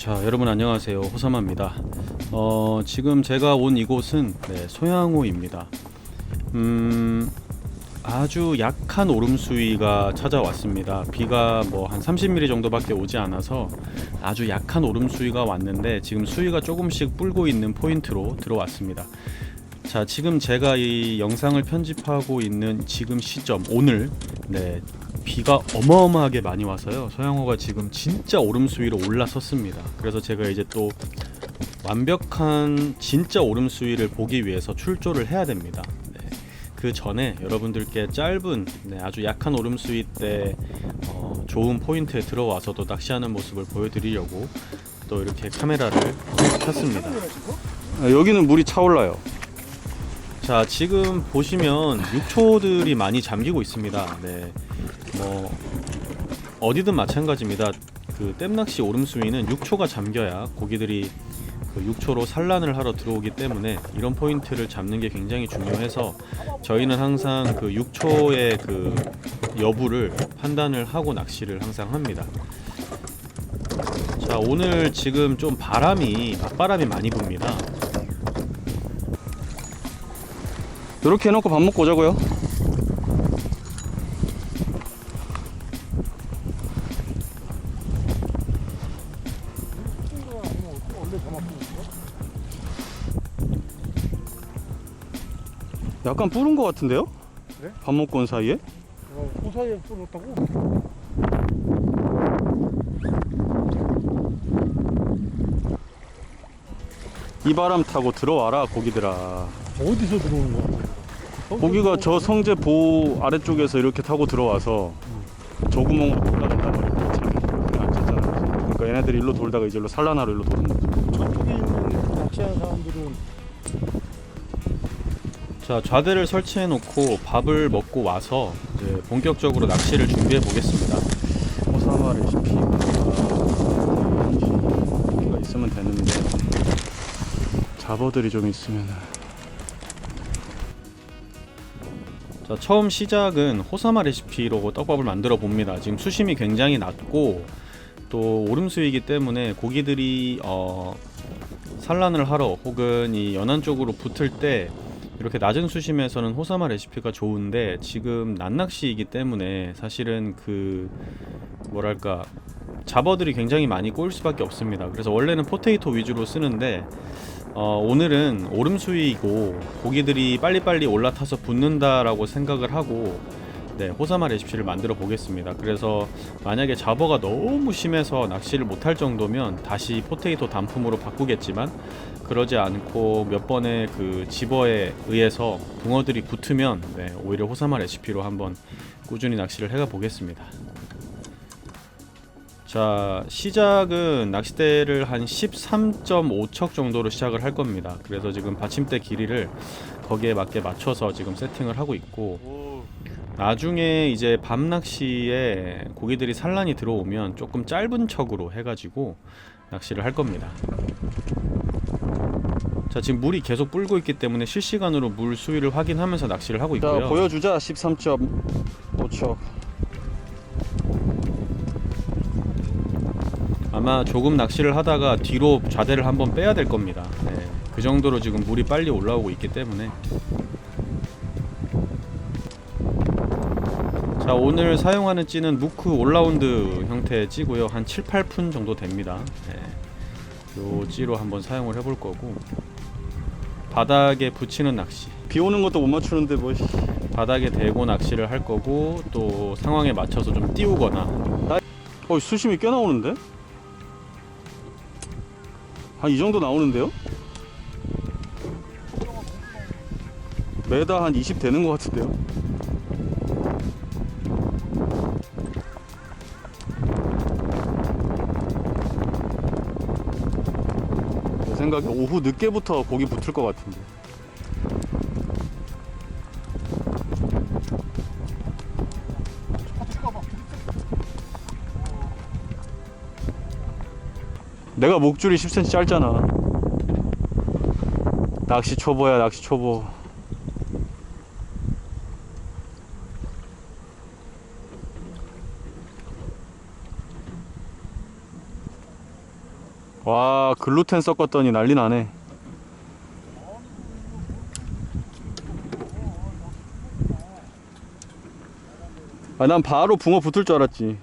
자, 여러분 안녕하세요. 호사마입니다. 지금 제가 온 이곳은 소양호입니다. 아주 약한 오름 수위가 찾아왔습니다. 비가 뭐 한 30mm 정도밖에 오지 않아서 아주 약한 오름 수위가 왔는데 지금 수위가 조금씩 불고 있는 포인트로 들어왔습니다. 자, 지금 제가 이 영상을 편집하고 있는 지금 시점 오늘 비가 어마어마하게 많이 와서요, 소양호가 지금 진짜 오름 수위로 올라섰습니다. 그래서 제가 이제 또 완벽한 진짜 오름 수위를 보기 위해서 출조를 해야 됩니다. 그 전에 여러분들께 짧은 아주 약한 오름 수위 때 좋은 포인트에 들어와서도 낚시하는 모습을 보여드리려고 또 이렇게 카메라를 켰습니다. 여기는 물이 차올라요. 자, 지금 보시면 육초들이 많이 잠기고 있습니다. 뭐 어디든 마찬가지입니다. 그 댐낚시 오름 수위는 육초가 잠겨야 고기들이 그 육초로 산란을 하러 들어오기 때문에 이런 포인트를 잡는 게 굉장히 중요해서 저희는 항상 그 육초의 그 여부를 판단을 하고 낚시를 항상 합니다. 자, 오늘 지금 좀 맞바람이 많이 붑니다. 이렇게 해놓고 밥 먹고 오자고요. 약간 뿌른 것 같은데요? 그래? 밥 먹고 온 사이에? 그 사이에 뿌렸다고? 이 바람 타고 들어와라 고기들아. 어디서 들어오는 거야? 고기가 저 성제 보 아래쪽에서 이렇게 타고 들어와서 저 구멍으로 올라간단 말이야. 차게 앉았잖아. 그러니까 얘네들이 일로 돌다가 이제 일로 산란하러 일로 도는 거지. 저쪽에 있는 낚시하는 사람들은 자, 좌대를 설치해 놓고 밥을 먹고 와서 이제 본격적으로 낚시를 준비해 보겠습니다. 호사마 레시피가 있으면 되는데 잡어들이 좀 있으면. 자, 처음 시작은 호사마 레시피로 떡밥을 만들어 봅니다. 지금 수심이 굉장히 낮고 또 오름수이기 때문에 고기들이 산란을 하러 혹은 이 연안 쪽으로 붙을 때 이렇게 낮은 수심에서는 호사마 레시피가 좋은데 지금 낮낚시이기 때문에 사실은 그 뭐랄까 잡어들이 굉장히 많이 꼬일 수밖에 없습니다. 그래서 원래는 포테이토 위주로 쓰는데 오늘은 오름수위이고 고기들이 빨리빨리 올라타서 붙는다라고 생각을 하고 호사마 레시피를 만들어 보겠습니다. 그래서 만약에 잡어가 너무 심해서 낚시를 못할 정도면 다시 포테이토 단품으로 바꾸겠지만 그러지 않고 몇 번의 그 집어에 의해서 붕어들이 붙으면 오히려 호사마 레시피로 한번 꾸준히 낚시를 해가 보겠습니다. 자, 시작은 낚싯대를 한 13.5척 정도로 시작을 할 겁니다. 그래서 지금 받침대 길이를 거기에 맞게 맞춰서 지금 세팅을 하고 있고, 나중에 이제 밤 낚시에 고기들이 산란이 들어오면 조금 짧은 척으로 해가지고 낚시를 할 겁니다. 자, 지금 물이 계속 불고 있기 때문에 실시간으로 물 수위를 확인하면서 낚시를 하고 있고요. 자, 보여주자. 13.5척. 아마 조금 낚시를 하다가 뒤로 좌대를 한번 빼야 될 겁니다. 그 정도로 지금 물이 빨리 올라오고 있기 때문에. 자, 오늘 사용하는 찌는 무크 올라운드 형태의 찌고요. 한 7, 8푼 정도 됩니다. 요 찌로 한번 사용을 해볼 거고, 바닥에 붙이는 낚시, 비 오는 것도 못 맞추는데 뭐. 바닥에 대고 낚시를 할 거고, 또 상황에 맞춰서 좀 띄우거나. 수심이 꽤 나오는데? 한 이 정도 나오는데요? 매달 한 20 되는 것 같은데요? 내 생각에 오후 늦게부터 고기 붙을 것 같은데. 내가 목줄이 10cm 짧잖아. 낚시 초보야, 낚시 초보. 와, 글루텐 섞었더니 난리 나네. 아, 난 바로 붕어 붙을 줄 알았지.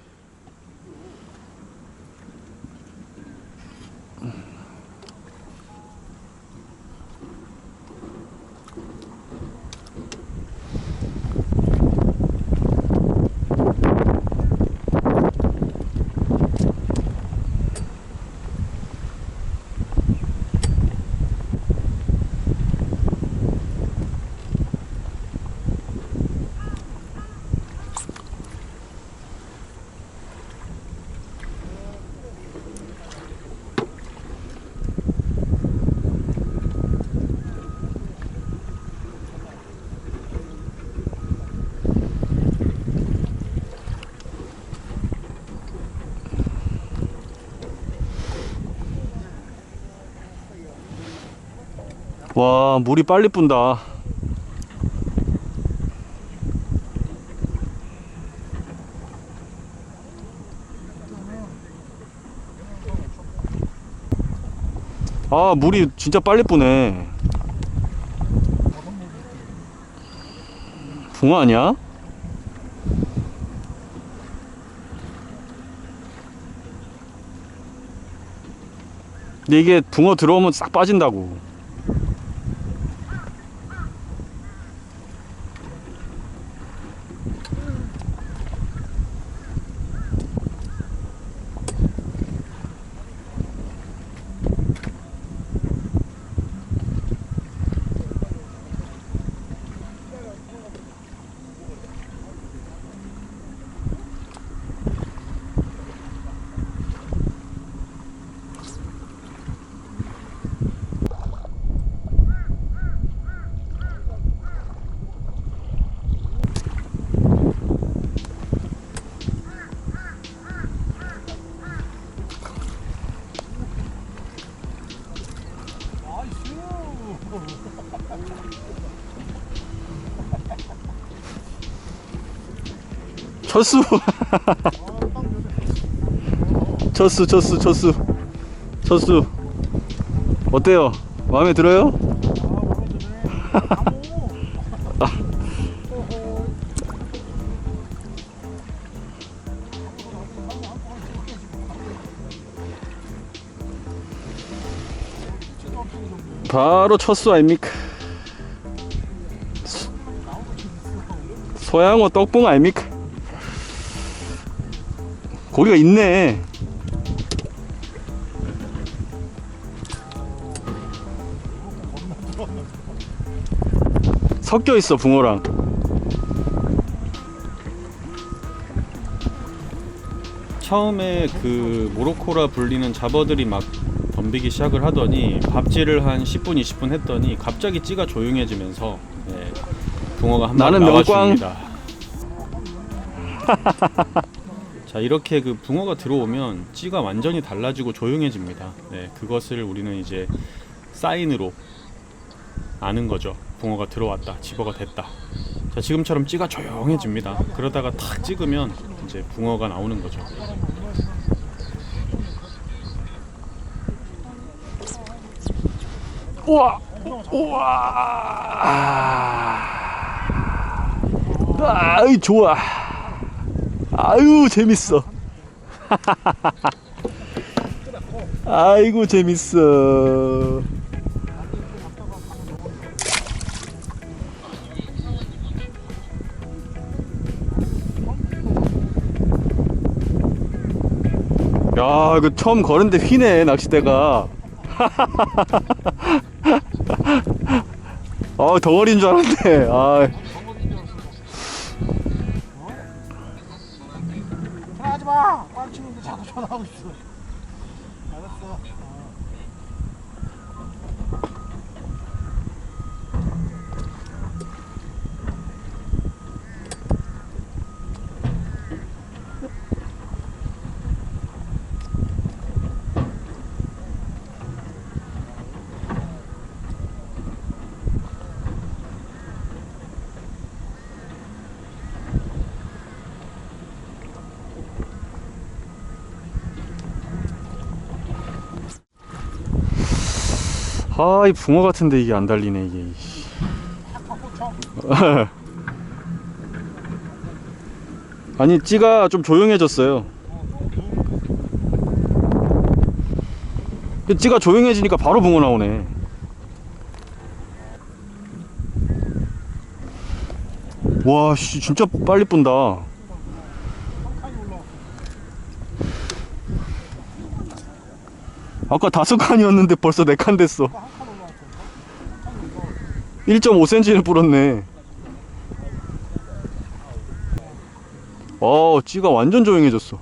와, 물이 빨리 뿜다. 아, 물이 진짜 빨리 뿌네. 붕어 아니야? 근데 이게 붕어 들어오면 싹 빠진다고. 쳤수. 쳤수. 어때요? 마음에 들어요? 바로 쳤수 아닙니까? 소양어 떡붕 아닙니까? 고기가 있네. 섞여 있어 붕어랑. 처음에 그 모로코라 불리는 잡어들이 막 덤비기 시작을 하더니 밥질을 한 10분 20분 했더니 갑자기 찌가 조용해지면서 네, 붕어가 한 마리 나는 명꽝. 나와줍니다. 자, 이렇게 그 붕어가 들어오면 찌가 완전히 달라지고 조용해집니다. 네, 그것을 우리는 이제 사인으로 아는 거죠. 붕어가 들어왔다, 집어가 됐다. 자, 지금처럼 찌가 조용해집니다. 그러다가 탁 찍으면 이제 붕어가 나오는 거죠. 우와, 아유 좋아. 아유 재밌어. 아이고 재밌어. 야, 이거 처음 걸었는데 휘네 낚싯대가. 덩어리인 줄 알았는데. 전화하지 마. 꽝 치는데 자꾸 전화하고 있어. 알았어. 아, 이 붕어 같은데 이게 안 달리네 이게. 아니 찌가 좀 조용해졌어요. 찌가 조용해지니까 바로 붕어 나오네. 와, 씨, 진짜 빨리 뿜다. 아까 5칸이었는데 벌써 4칸 됐어. 1.5cm는 불었네. 찌가 완전 조용해졌어.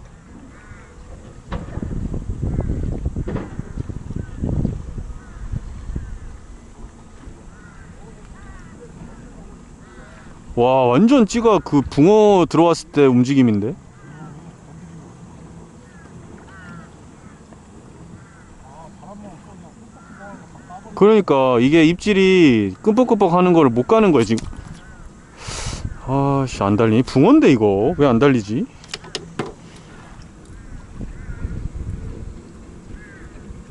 와, 완전 찌가 그 붕어 들어왔을 때 움직임인데? 그러니까 이게 입질이 끔뻑끔뻑 하는 거를 못 가는 거야 지금. 아씨, 안 달리니? 붕어인데 이거 왜 안 달리지?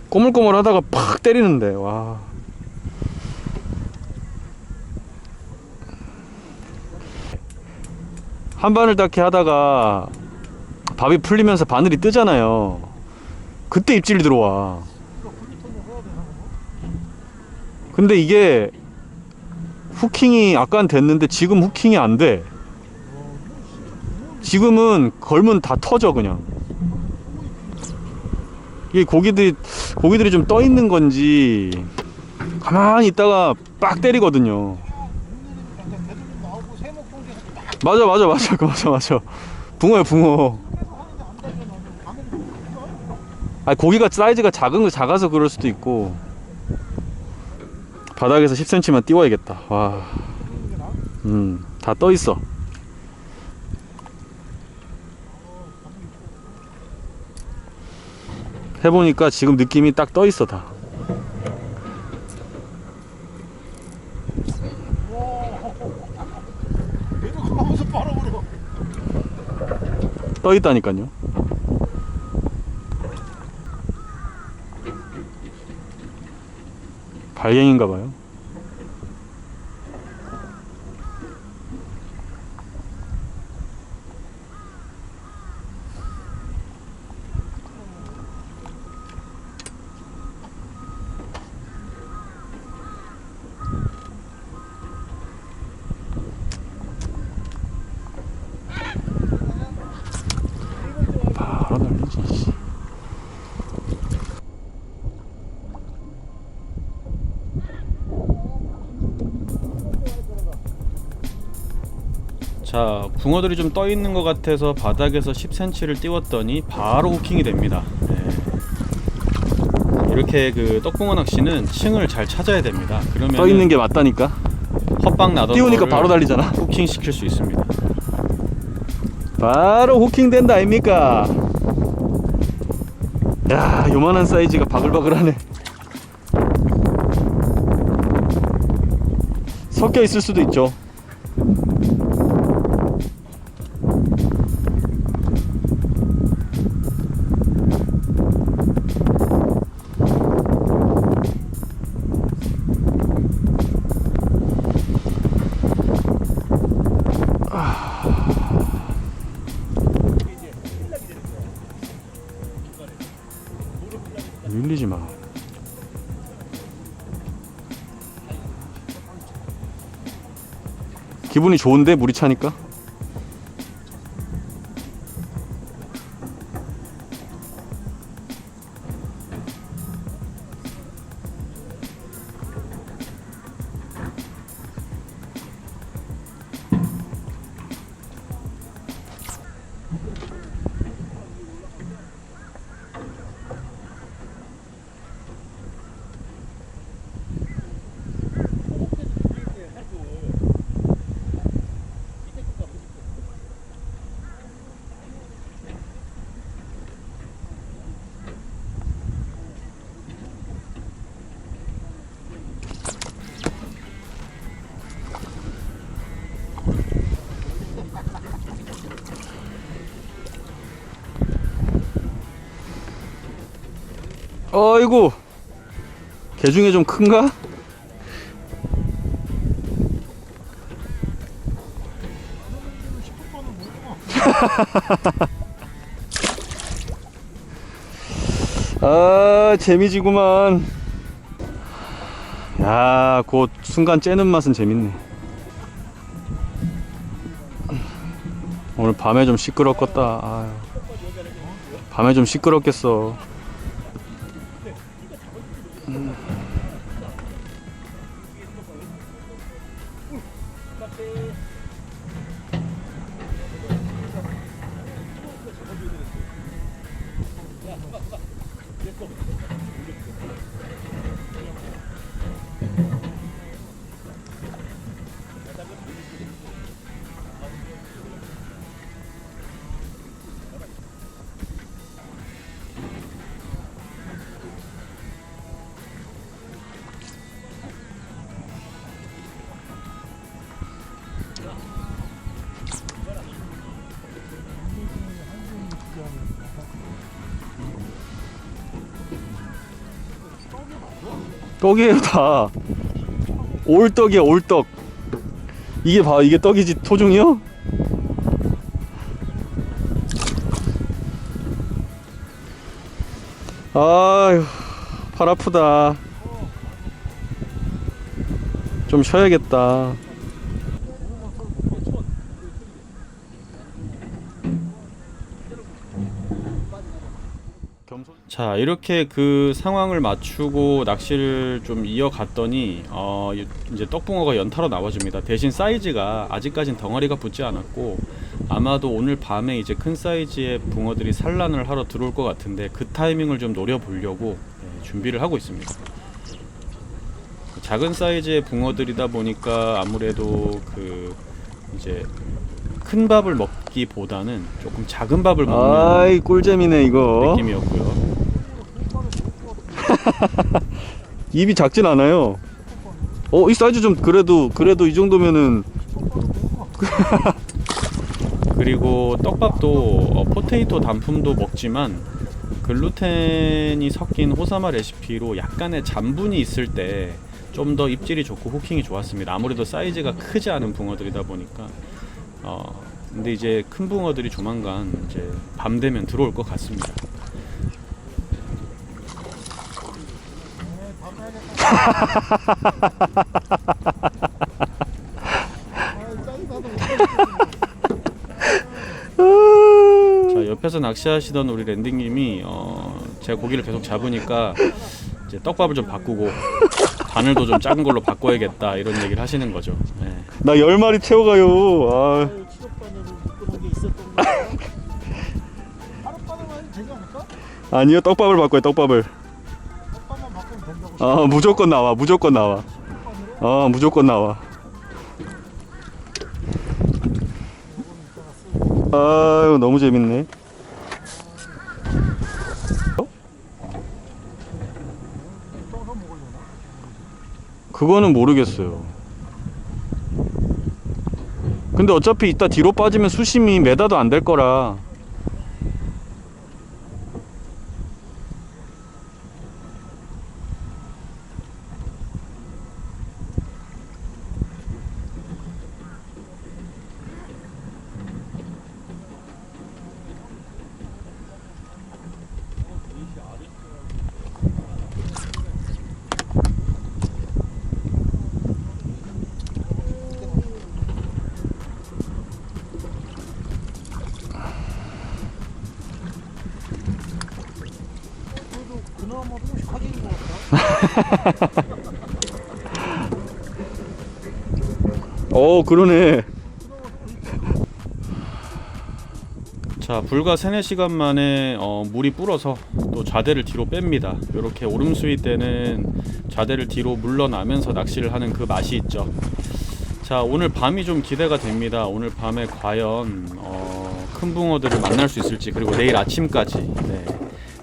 꼬물꼬물 하다가 팍 때리는데. 와, 한 바늘 닿게 하다가 밥이 풀리면서 바늘이 뜨잖아요. 그때 입질이 들어와. 근데 이게 후킹이 아까는 됐는데 지금 후킹이 안 돼. 지금은 걸면 다 터져 그냥. 이게 고기들이 좀 떠 있는 건지 가만히 있다가 빡 때리거든요. 맞아. 붕어야, 붕어. 아니, 고기가 사이즈가 작아서 그럴 수도 있고. 바닥에서 10cm만 띄워야겠다. 와, 다 떠 있어. 해보니까 지금 느낌이 딱 떠 있어 다. 떠 있다니까요. 발갱인가봐요. 바로 날리지. 자, 붕어들이 좀 떠 있는 것 같아서 바닥에서 10cm를 띄웠더니 바로 후킹이 됩니다. 이렇게 그 떡붕어 낚시는 층을 잘 찾아야 됩니다. 그러면 떠 있는 게 맞다니까. 헛방 나던 띄우니까 거를 바로 달리잖아. 후킹 시킬 수 있습니다. 바로 후킹 된다 아닙니까? 야, 요만한 사이즈가 바글바글하네. 섞여 있을 수도 있죠. 밀리지 마. 기분이 좋은데 물이 차니까. 아이고, 개 중에 좀 큰가? 아, 재미지구만. 야, 그 순간 째는 맛은 재밌네. 오늘 밤에 좀 시끄럽겠다. 아유. 밤에 좀 시끄럽겠어. 떡이에요, 다. 올떡이야, 올떡. 이게 봐, 이게 떡이지, 토종이요? 아휴, 팔 아프다. 좀 쉬어야겠다. 자, 이렇게 그 상황을 맞추고 낚시를 좀 이어갔더니 이제 떡붕어가 연타로 나와줍니다. 대신 사이즈가 아직까진 덩어리가 붙지 않았고 아마도 오늘 밤에 이제 큰 사이즈의 붕어들이 산란을 하러 들어올 것 같은데 그 타이밍을 좀 노려보려고 준비를 하고 있습니다. 작은 사이즈의 붕어들이다 보니까 아무래도 그 이제 큰 밥을 먹기보다는 조금 작은 밥을 먹는 아이, 꿀잼이네 이거. 느낌이었고요. 입이 작진 않아요. 이 사이즈 좀 그래도 이 정도면은. 그리고 떡밥도 포테이토 단품도 먹지만 글루텐이 섞인 호사마 레시피로 약간의 잔분이 있을 때 좀 더 입질이 좋고 후킹이 좋았습니다. 아무래도 사이즈가 크지 않은 붕어들이다 보니까 근데 이제 큰 붕어들이 조만간 이제 밤 되면 들어올 것 같습니다. 자, 옆에서 낚시하시던 우리 랜딩님이 제가 고기를 계속 잡으니까 이제 떡밥을 좀 바꾸고 바늘도 좀 작은 걸로 바꿔야겠다 이런 얘기를 하시는 거죠. 네. 나 10마리 채워가요. 아. 치료바늘을 묶어놓은 게 있었던 거야. 하룻바늘 만이 되지 않을까? 아니요, 떡밥을 바꿔요, 떡밥을. 떡밥만 바꾸면 된다고. 무조건 나와, 무조건 나와. 무조건 나와. 아유, 너무 재밌네. 떠서 먹으려나? 그거는 모르겠어요. 근데 어차피 이따 뒤로 빠지면 수심이 메다도 안 될 거라. 그래도 그나마 조금씩 커지는 것 같다. 그러네. 자, 불과 3-4시간 만에 물이 불어서 또 좌대를 뒤로 뺍니다. 이렇게 오름수위 때는 좌대를 뒤로 물러나면서 낚시를 하는 그 맛이 있죠. 자, 오늘 밤이 좀 기대가 됩니다. 오늘 밤에 과연 큰 붕어들을 만날 수 있을지, 그리고 내일 아침까지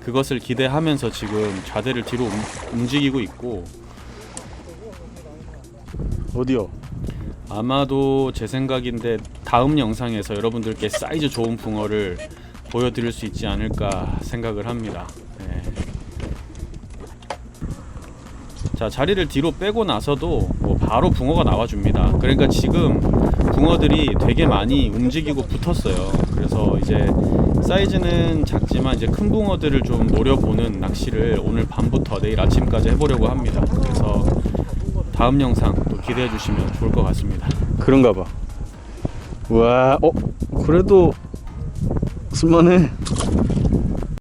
그것을 기대하면서 지금 좌대를 뒤로 움직이고 있고, 어디요? 아마도 제 생각인데 다음 영상에서 여러분들께 사이즈 좋은 붕어를 보여드릴 수 있지 않을까 생각을 합니다. 자, 자리를 뒤로 빼고 나서도 뭐 바로 붕어가 나와줍니다. 그러니까 지금 붕어들이 되게 많이 움직이고 붙었어요. 그래서 이제 사이즈는 작지만 이제 큰 붕어들을 좀 노려보는 낚시를 오늘 밤부터 내일 아침까지 해보려고 합니다. 그래서 다음 영상 또 기대해 주시면 좋을 것 같습니다. 그런가 봐. 와, 그래도 쓸만해.